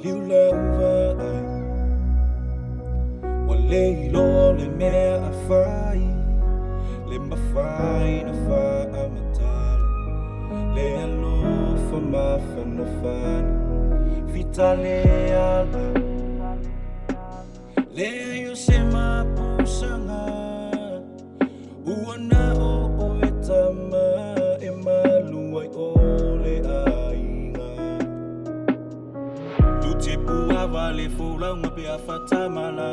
liu leva ai wa le lo le mea a fai le mafai na fa amatala le alo fa mafa na fana vitale ala le yo se mapusanga uana o etama e maluai o le ainga tuti pua vale fula nga pe afatamala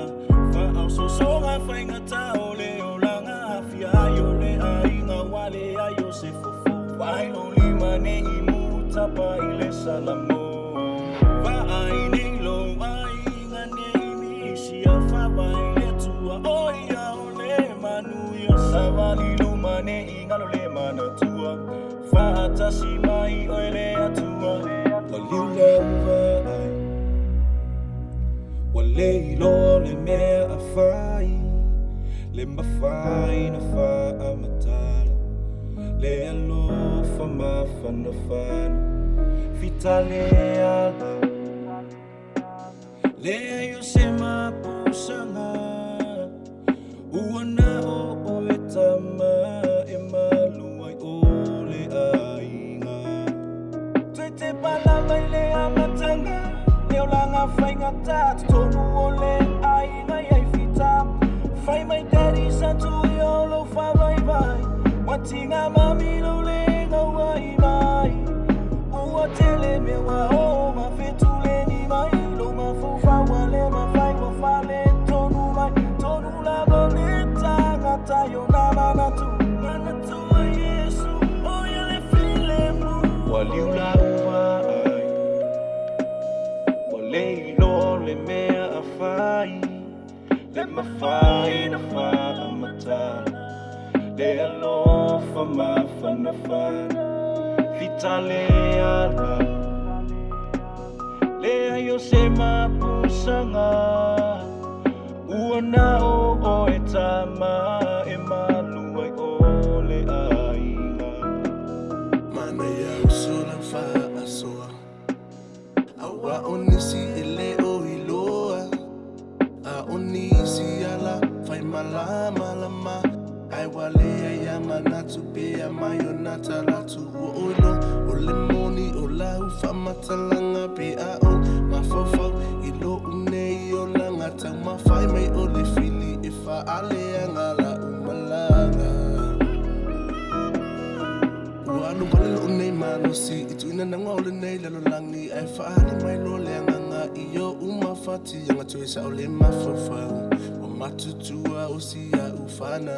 fa au so songa fainga ta ole olanga afia yo le ainga wale ayo se fofo wai no limane imuta pa ile salamo va ai nei lo ainga nei si afa va ile tua oia ole manu yo savali lo mane inga lo le mana tua fa atasi mai ole atua la liu leva ai wa le lo le mea a fai le mafai na fa amatala le alo fa mafa na fana vitale ala le yo se mapusanga uana o etama e maluai o le ainga te pala mai le amatanga le olanga fainga tatu tonu o le ainga iai fita fai mai daddy santu yo lo fa vai vai watinga mami lo le ngawai mai ua tele me wa o ma fetule ni mai lo ma fufa wale ma fai wa fale tonu mai tonu la bonita ngata yo na manatu a Yesu o ya le file mu wa liu la ua ai wa le lo le mea a fai le ma fai na fa amata le alo fa ma fa na fana vitale ala le ayo se mapusanga uana o etama e maluai o le ainga mana ya usula fa asoa awa onisi ele o iloa a onisi ala fai malama lama ai wale ya manatu be ya mayonata la tu olo ole moni ola ufa matalanga be a o mafofo ilo une ola ngata mafai mai ole fili ifa ale ngala umalanga wanu wale une mano si ituina nanga ole nei lalo langi ai fa ale mai lo lenga iyo umafati yanga tuisa ole mafofa matutua usia ufana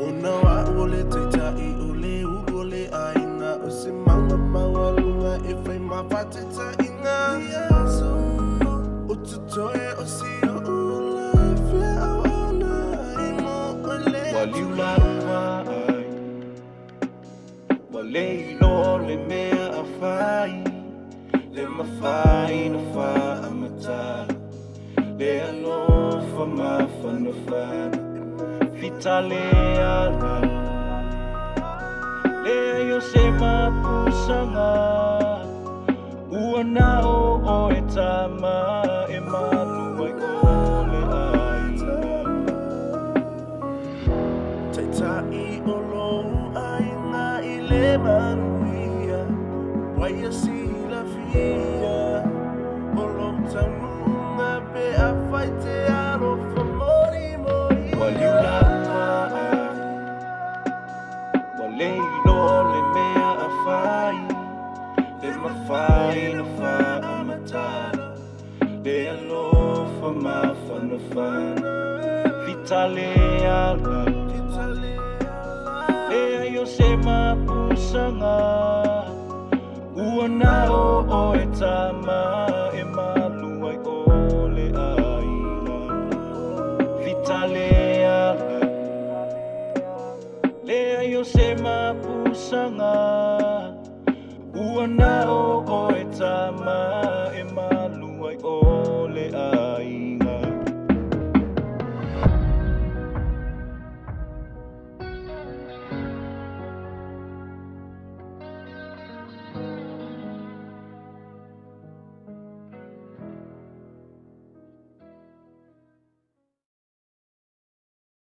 ona wa ole tita I ole ugole aina usimanga mawalunga ifai mapatita inga yaso ututoe osio ula fe awana imo ole waliu la ua ai wa le lo le mea a fai le mafai na fa amatala le alo fa mafa na fana vitale ala le yo se mapusanga uana o etama e maluai o le ainga taita I olo aina ile manuia waya si la via olo tanunga be a fight aro for mori mori waliu la ua ai wa le lo le mea a fai le mafai na fa amatala le alo fa mafa na fana vitale ala le ayo se mapusanga uana o etama e maluai o le ainga vitale ala le ayo se mapusanga uana o etama